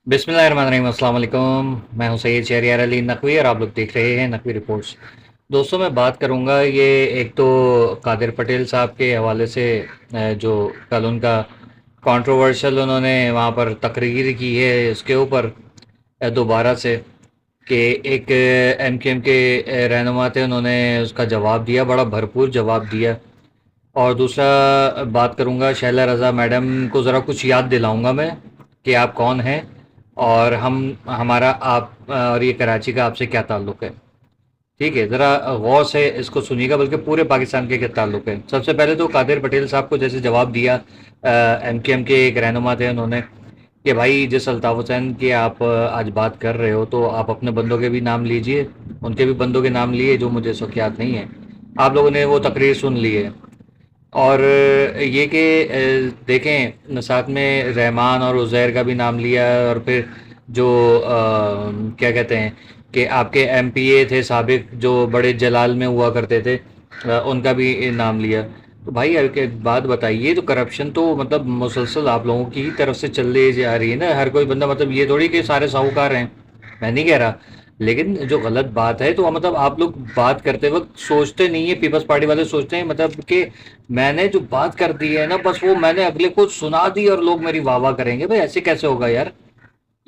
बिस्मिल्लाहिर्रहमानिर्रहीम, अस्सलाम वालेकुम। मैं हूं सैयद शहरियार अली नकवी और आप लोग देख रहे हैं नकवी रिपोर्ट्स। दोस्तों, मैं बात करूंगा ये एक तो कादिर पटेल साहब के हवाले से। जो कल उनका कंट्रोवर्शियल उन्होंने वहां पर तकरीर की है इसके ऊपर दोबारा से कि एक एमकेएम के रहनुमा थे, उन्होंने उसका जवाब दिया, बड़ा भरपूर जवाब दिया। और दूसरा बात करूंगा शैला रज़ा मैडम को ज़रा कुछ याद दिलाऊंगा मैं कि आप कौन हैं और हम हमारा आप और ये कराची का आपसे क्या ताल्लुक़ है। ठीक है, ज़रा गौर से इसको सुनिएगा, बल्कि पूरे पाकिस्तान के क्या ताल्लुक़ है। सबसे पहले तो कादिर पटेल साहब को जैसे जवाब दिया, एमकेएम के एक रहनुमा थे, उन्होंने कि भाई जिस अल्ताफ़ हुसैन की आप आज बात कर रहे हो तो आप अपने बंदों के भी नाम लीजिए, उनके भी बंदों के नाम लिए जो मुझे इस वक्त याद नहीं है। आप लोगों ने वो तकरीर सुन ली है। और ये कि देखें, साथ में रहमान और उज़ैर का भी नाम लिया है, और फिर जो क्या कहते हैं कि आपके एमपीए थे साबिक जो बड़े जलाल में हुआ करते थे, उनका भी नाम लिया। तो भाई एक बात बताइए, तो करप्शन तो मतलब मुसलसल आप लोगों की ही तरफ से चल जा रही है ना। हर कोई बंदा, मतलब ये थोड़ी कि सारे साहूकार हैं, मैं नहीं कह रहा, लेकिन जो गलत बात है तो मतलब आप लोग बात करते वक्त सोचते नहीं है। पीपल्स पार्टी वाले सोचते हैं मतलब कि मैंने जो बात कर दी है ना, बस वो मैंने अगले को सुना दी और लोग मेरी वाह वाह करेंगे। भाई ऐसे कैसे होगा यार?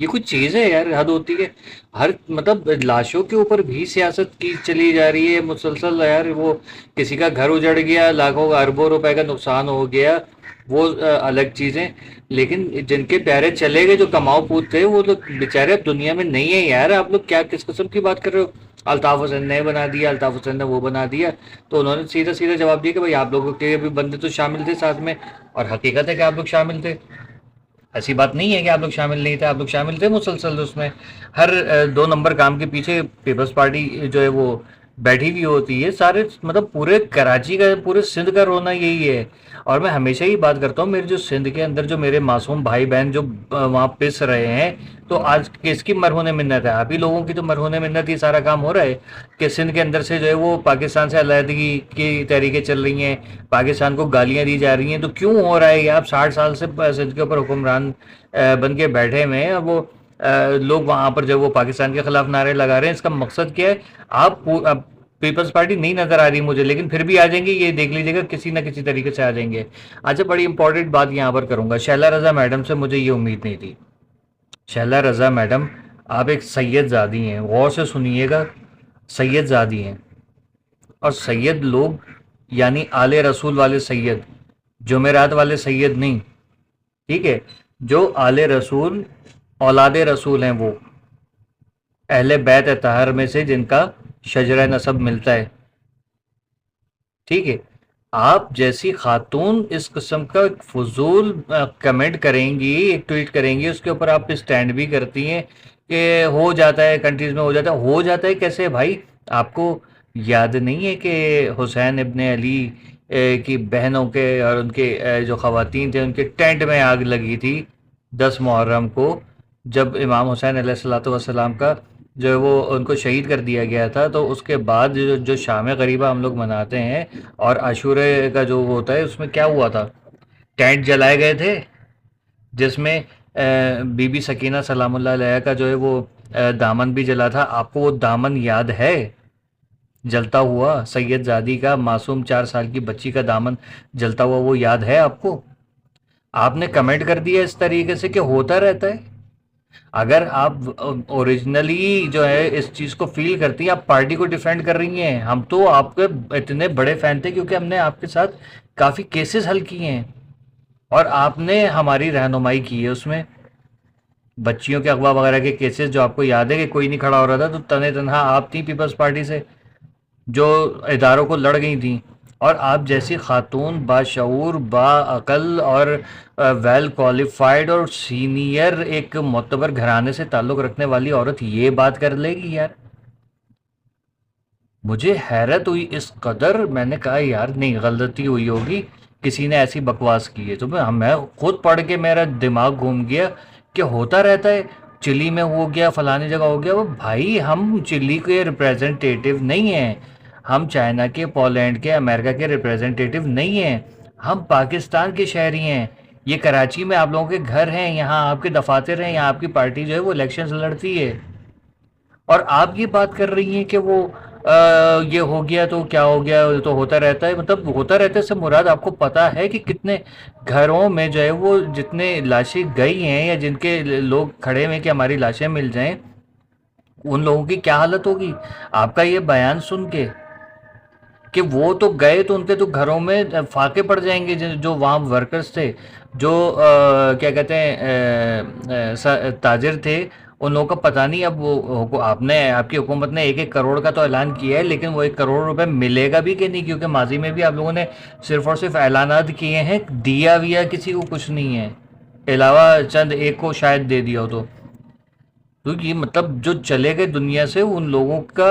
ये कुछ चीज़ है यार, हद होती है। हर मतलब लाशों के ऊपर भी सियासत की चली जा रही है मुसलसल यार। वो किसी का घर उजड़ गया, लाखों अरबों रुपए का नुकसान हो गया, वो अलग चीज़ें। लेकिन जिनके प्यारे चले गए, जो कमाऊ पूत थे, वो लोग बेचारे अब दुनिया में नहीं है यार। आप लोग क्या किस किस्म की बात कर रहे हो? अल्ताफ हुसैन ने बना दिया, अल्ताफ हुसैन ने वो बना दिया। तो उन्होंने सीधा सीधा जवाब दिया कि भाई आप लोगों के भी बंदे तो शामिल थे साथ में, और हकीकत है कि आप लोग शामिल थे। ऐसी बात नहीं है कि आप लोग शामिल नहीं थे, आप लोग शामिल थे मुसलसल उसमें। हर 2 नंबर काम के पीछे पीपल्स पार्टी जो है वो बैठी हुई होती है। सारे मतलब पूरे कराची का, पूरे सिंध का रोना यही है। और मैं हमेशा ही बात करता हूँ, मेरे जो सिंध के अंदर जो मेरे मासूम भाई बहन जो वहाँ पिस रहे हैं, तो आज किसकी मरहून मिन्नत है? आप ही लोगों की तो मरहून मिन्नत ही सारा काम हो रहा है कि सिंध के अंदर से जो है वो पाकिस्तान से अलहदगी की तहरीकें चल रही हैं, पाकिस्तान को गालियां दी जा रही हैं। तो क्यों हो रहा है ये? आप 60 साल से सिंध के ऊपर हुक्मरान बन के बैठे हुए हैं, और वो लोग वहाँ पर जो वो पाकिस्तान के खिलाफ नारे लगा रहे हैं। इसका मकसद क्या है? आप पीपल्स पार्टी नहीं नजर आ रही मुझे, लेकिन फिर भी आ जाएंगे, ये देख लीजिएगा, किसी ना किसी तरीके से आ जाएंगे। अच्छा, बड़ी इंपॉर्टेंट बात यहाँ पर करूंगा। शैला रजा मैडम से मुझे ये उम्मीद नहीं थी। शैला रजा मैडम, आप एक सैयद ज़ादी हैं, गौर से सुनिएगा। सैयद ज़ादी हैं, और सैयद लोग यानी आले रसूल वाले सैयद, जुमेरात वाले सैयद नहीं। ठीक है? जो आले रसूल, औलादे रसूल हैं, वो अहले बैत तहर में से जिनका शजरा नसब मिलता है। ठीक है? आप जैसी खातून इस किस्म का एक फजूल कमेंट करेंगी, एक ट्वीट करेंगी, उसके ऊपर आप स्टैंड भी करती हैं कि हो जाता है कंट्रीज में, हो जाता है कैसे भाई? आपको याद नहीं है कि हुसैन इब्ने अली की बहनों के और उनके जो ख़वातीन थे, उनके टेंट में आग लगी थी 10 मुहर्रम को, जब इमाम हुसैन अलैहिस्सलातु वस्सलाम का जो है वो उनको शहीद कर दिया गया था। तो उसके बाद जो शाम गरीबा हम लोग मनाते हैं, और आशूरे का जो वो होता है, उसमें क्या हुआ था? टेंट जलाए गए थे, जिसमें बीबी सकीना सलामुल्लाह अलैहा का जो है वो दामन भी जला था। आपको वो दामन याद है? जलता हुआ सैयद ज़ादी का, मासूम 4 साल की बच्ची का दामन जलता हुआ, वो याद है आपको? आपने कमेंट कर दिया इस तरीके से कि होता रहता है। अगर आप ओरिजिनली जो है इस चीज़ को फील करती हैं, आप पार्टी को डिफेंड कर रही हैं। हम तो आपके इतने बड़े फैन थे क्योंकि हमने आपके साथ काफ़ी केसेस हल किए हैं, और आपने हमारी रहनुमाई की है उसमें। बच्चियों के अगवा वगैरह के केसेस जो आपको याद है कि कोई नहीं खड़ा हो रहा था, तो तने तनहा आप थी पीपल्स पार्टी से जो इदारों को लड़ गई थी। और आप जैसी खातून बाशऊर, बाअक़ल और वेल क्वालिफाइड और सीनियर एक मोतबर घराने से ताल्लुक़ रखने वाली औरत ये बात कर लेगी यार? मुझे हैरत हुई इस कदर। मैंने कहा यार नहीं, गलती हुई होगी, किसी ने ऐसी बकवास की है। तो मैं खुद पढ़ के मेरा दिमाग घूम गया कि होता रहता है, चिली में हो गया, फलानी जगह हो गया। वो भाई, हम चिली के रिप्रेजेंटेटिव नहीं हैं, हम चाइना के, पोलैंड के, अमेरिका के रिप्रेजेंटेटिव नहीं हैं, हम पाकिस्तान के शहरी हैं। یہ کراچی میں آپ لوگوں کے گھر ہیں، یہاں آپ کے دفاتر ہیں، یہاں آپ کی پارٹی جو ہے وہ الیکشنز لڑتی ہے، اور آپ یہ بات کر رہی ہیں کہ وہ یہ ہو گیا تو کیا ہو گیا، یہ تو ہوتا رہتا ہے. مطلب ہوتا رہتا ہے سے مراد آپ کو پتا ہے کہ کتنے گھروں میں جو ہے وہ جتنے لاشیں گئی ہیں یا جن کے لوگ کھڑے ہوئے کہ ہماری لاشیں مل جائیں، ان لوگوں کی کیا حالت ہوگی؟ آپ کا یہ بیان سن کے کہ وہ تو گئے تو ان کے تو گھروں میں فاقے پڑ جائیں گے، جو وہاں ورکرز تھے، جو کیا کہتے ہیں تاجر تھے، ان لوگوں کا پتہ نہیں. اب وہ آپ کی حکومت نے 1-1 کروڑ کا تو اعلان کیا ہے، لیکن وہ 1 کروڑ روپے ملے گا بھی کہ نہیں؟ کیونکہ ماضی میں بھی آپ لوگوں نے صرف اور صرف اعلانات کیے ہیں، دیا ویا کسی کو کچھ نہیں ہے، علاوہ چند ایک کو شاید دے دیا ہو تو یہ مطلب جو چلے گئے دنیا سے ان لوگوں کا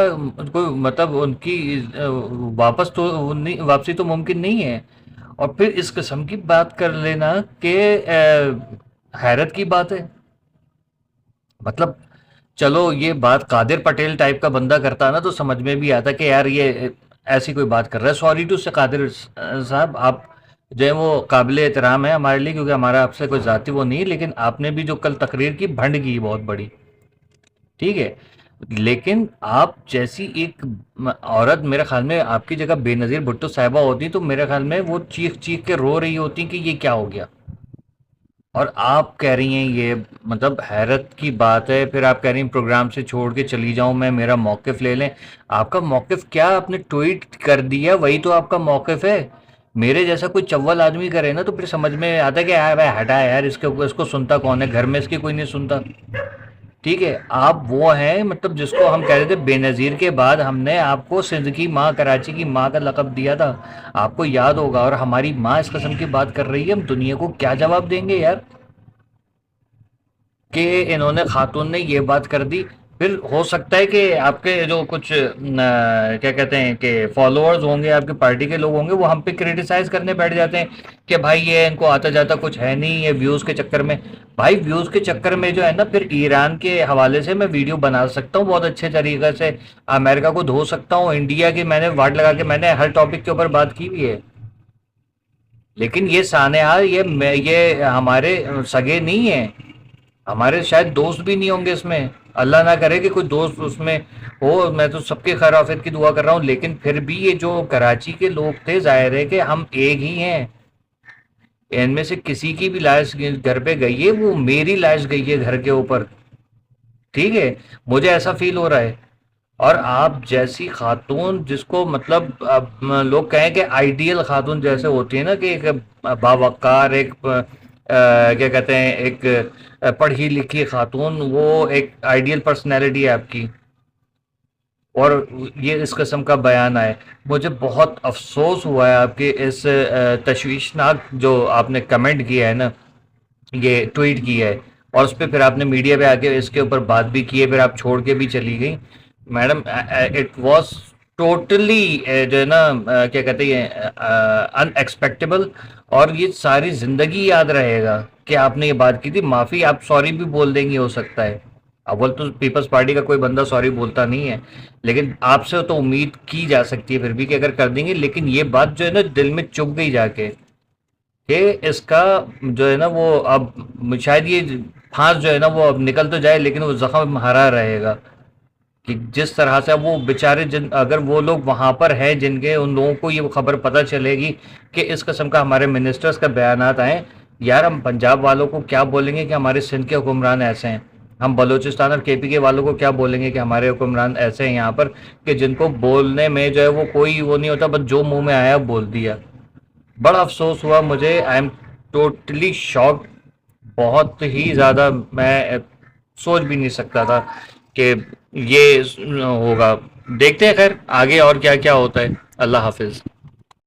کوئی مطلب ان کی واپسی تو ممکن نہیں ہے. اور پھر اس قسم کی بات کر لینا کہ حیرت کی بات ہے. مطلب چلو یہ بات قادر پٹیل ٹائپ کا بندہ کرتا نا تو سمجھ میں بھی آتا کہ یار یہ ایسی کوئی بات کر رہا ہے. سوری ٹو سے قادر صاحب، آپ جو ہے وہ قابل احترام ہے ہمارے لیے، کیونکہ ہمارا آپ سے کوئی ذاتی وہ نہیں ہے، لیکن آپ نے بھی جو کل تقریر کی بھنڈ کی بہت بڑی، ٹھیک ہے. لیکن آپ جیسی ایک عورت میرے خیال میں آپ کی جگہ بے نظیر بھٹو صاحبہ ہوتی تو میرے خیال میں وہ چیخ چیخ کے رو رہی ہوتی کہ یہ کیا ہو گیا. اور آپ کہہ رہی ہیں یہ مطلب حیرت کی بات ہے. پھر آپ کہہ رہی ہیں پروگرام سے چھوڑ کے چلی جاؤں میں، میرا موقف لے لیں. آپ کا موقف کیا؟ آپ نے ٹویٹ کر دیا وہی تو آپ کا موقف ہے. میرے جیسا کوئی چول آدمی کرے نا تو پھر سمجھ میں آتا ہے کہ یار بھائی ہٹا یار، اس کو سنتا کون ہے؟ گھر میں اس کی کوئی نہیں سنتا. ٹھیک ہے، آپ وہ ہیں مطلب جس کو ہم کہہ رہے تھے بے نظیر کے بعد ہم نے آپ کو سندھ کی ماں، کراچی کی ماں کا لقب دیا تھا، آپ کو یاد ہوگا. اور ہماری ماں اس قسم کی بات کر رہی ہے، ہم دنیا کو کیا جواب دیں گے یار کہ انہوں نے خاتون نے یہ بات کر دی. پھر ہو سکتا ہے کہ آپ کے جو کچھ کیا کہتے ہیں کہ فالوورز ہوں گے، آپ کی پارٹی کے لوگ ہوں گے، وہ ہم پہ کرٹیسائز کرنے بیٹھ جاتے ہیں کہ بھائی یہ ان کو آتا جاتا کچھ ہے نہیں، یہ ویوز کے چکر میں. بھائی ویوز کے چکر میں جو ہے نا، پھر ایران کے حوالے سے میں ویڈیو بنا سکتا ہوں بہت اچھے طریقے سے، امریکہ کو دھو سکتا ہوں، انڈیا کی میں نے واٹ لگا کے میں نے ہر ٹاپک کے اوپر بات کی ہوئی ہے. لیکن یہ سانحہ یہ ہمارے سگے نہیں ہیں، ہمارے شاید دوست بھی نہیں ہوں گے اس میں. اللہ نہ کرے کہ کوئی دوست اس میں ہو، میں تو سب کے خیر آفیت کی دعا کر رہا ہوں. لیکن پھر بھی یہ جو کراچی کے لوگ تھے، ظاہر ہے کہ ہم ایک ہی ہیں. ان میں سے کسی کی بھی لاش گھر پہ گئی ہے، وہ میری لاش گئی ہے گھر کے اوپر. ٹھیک ہے، مجھے ایسا فیل ہو رہا ہے. اور آپ جیسی خاتون جس کو مطلب اب لوگ کہیں کہ آئیڈیل خاتون جیسے ہوتی ہے نا، کہ ایک باوقار، ایک کیا کہتے ہیں ایک پڑھی لکھی خاتون، وہ ایک آئیڈیل پرسنالٹی ہے آپ کی، اور یہ اس قسم کا بیان آئے. مجھے بہت افسوس ہوا ہے آپ کے اس تشویشناک جو آپ نے کمنٹ کیا ہے نا، یہ ٹویٹ کیا ہے، اور اس پہ پھر آپ نے میڈیا پہ آ کے اس کے اوپر بات بھی کی ہے، پھر آپ چھوڑ کے بھی چلی گئی. میڈم اٹ واز ٹوٹلی جو ہے نا کیا کہتے ہیں ان ایکسپیکٹیبل. اور یہ ساری زندگی یاد رہے گا کہ آپ نے یہ بات کی تھی. معافی آپ سوری بھی بول دیں گی ہو سکتا ہے، اول تو پیپلز پارٹی کا کوئی بندہ سوری بولتا نہیں ہے، لیکن آپ سے تو امید کی جا سکتی ہے پھر بھی کہ اگر کر دیں گے. لیکن یہ بات جو ہے نا دل میں چپ گئی جا کے کہ اس کا جو ہے نا وہ اب شاید یہ پھانس جو ہے نا وہ اب نکل تو جائے، لیکن وہ زخم ہرا رہے گا. کہ جس طرح سے وہ بیچارے اگر وہ لوگ وہاں پر ہیں جن کے ان لوگوں کو یہ خبر پتہ چلے گی کہ اس قسم کا ہمارے منسٹرز کا بیانات آئیں، یار ہم پنجاب والوں کو کیا بولیں گے کہ ہمارے سندھ کے حکمران ایسے ہیں؟ ہم بلوچستان اور کے والوں کو کیا بولیں گے کہ ہمارے حکمران ایسے ہیں یہاں پر، کہ جن کو بولنے میں جو ہے وہ کوئی وہ نہیں ہوتا، بس جو منہ میں آیا بول دیا. بڑا افسوس ہوا مجھے. آئی ایم ٹوٹلی شاکڈ، بہت ہی زیادہ. میں سوچ بھی نہیں سکتا تھا کہ یہ ہوگا. دیکھتے ہیں خیر آگے اور کیا کیا ہوتا ہے. اللہ حافظ.